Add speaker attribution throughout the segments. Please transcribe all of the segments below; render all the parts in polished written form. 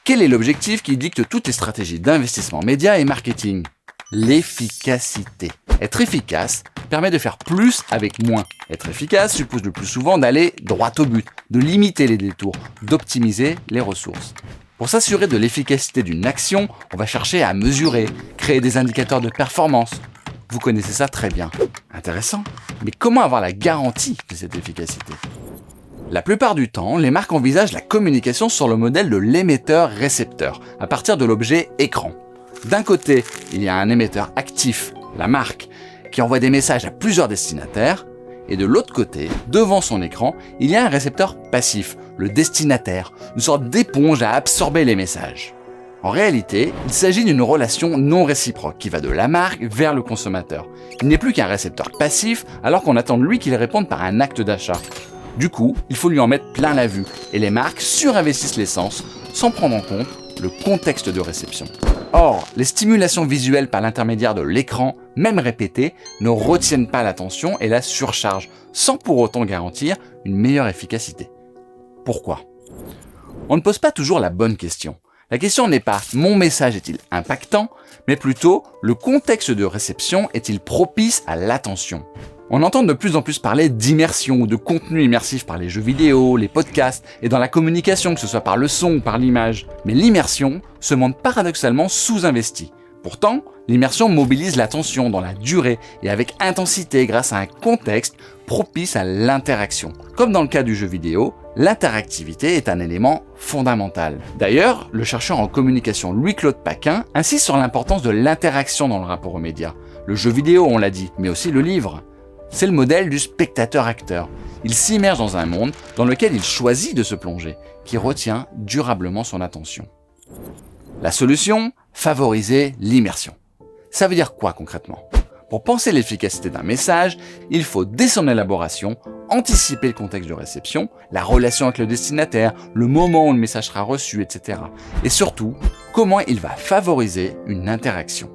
Speaker 1: Quel est l'objectif qui dicte toutes les stratégies d'investissement média et marketing ? L'efficacité. Être efficace permet de faire plus avec moins. Être efficace suppose le plus souvent d'aller droit au but, de limiter les détours, d'optimiser les ressources. Pour s'assurer de l'efficacité d'une action, on va chercher à mesurer, créer des indicateurs de performance. Vous connaissez ça très bien. Intéressant. Mais comment avoir la garantie de cette efficacité ? La plupart du temps, les marques envisagent la communication sur le modèle de l'émetteur-récepteur, à partir de l'objet écran. D'un côté, il y a un émetteur actif, la marque, qui envoie des messages à plusieurs destinataires, et de l'autre côté, devant son écran, il y a un récepteur passif, le destinataire, une sorte d'éponge à absorber les messages. En réalité, il s'agit d'une relation non réciproque qui va de la marque vers le consommateur. Il n'est plus qu'un récepteur passif alors qu'on attend de lui qu'il réponde par un acte d'achat. Du coup, il faut lui en mettre plein la vue et les marques surinvestissent l'essence sans prendre en compte le contexte de réception. Or, les stimulations visuelles par l'intermédiaire de l'écran, même répétées, ne retiennent pas l'attention et la surchargent, sans pour autant garantir une meilleure efficacité. Pourquoi ? On ne pose pas toujours la bonne question. La question n'est pas « mon message est-il impactant ?», mais plutôt « le contexte de réception est-il propice à l'attention ?» On entend de plus en plus parler d'immersion ou de contenu immersif par les jeux vidéo, les podcasts et dans la communication, que ce soit par le son ou par l'image. Mais l'immersion se montre paradoxalement sous-investie. Pourtant, l'immersion mobilise l'attention dans la durée et avec intensité grâce à un contexte propice à l'interaction. Comme dans le cas du jeu vidéo, l'interactivité est un élément fondamental. D'ailleurs, le chercheur en communication Louis-Claude Paquin insiste sur l'importance de l'interaction dans le rapport aux médias. Le jeu vidéo, on l'a dit, mais aussi le livre. C'est le modèle du spectateur-acteur. Il s'immerge dans un monde dans lequel il choisit de se plonger, qui retient durablement son attention. La solution ? Favoriser l'immersion. Ça veut dire quoi concrètement ? Pour penser l'efficacité d'un message, il faut, dès son élaboration, anticiper le contexte de réception, la relation avec le destinataire, le moment où le message sera reçu, etc. Et surtout, comment il va favoriser une interaction.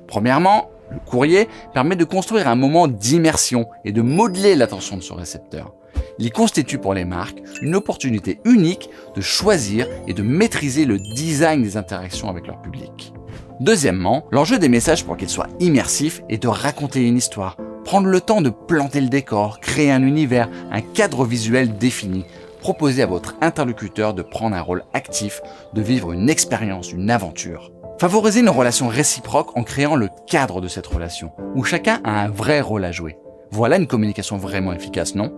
Speaker 1: Premièrement, le courrier permet de construire un moment d'immersion et de modeler l'attention de son récepteur. Il constitue pour les marques une opportunité unique de choisir et de maîtriser le design des interactions avec leur public. Deuxièmement, l'enjeu des messages pour qu'ils soient immersifs est de raconter une histoire, prendre le temps de planter le décor, créer un univers, un cadre visuel défini, proposer à votre interlocuteur de prendre un rôle actif, de vivre une expérience, une aventure. Favoriser une relation réciproque en créant le cadre de cette relation, où chacun a un vrai rôle à jouer. Voilà une communication vraiment efficace, non ?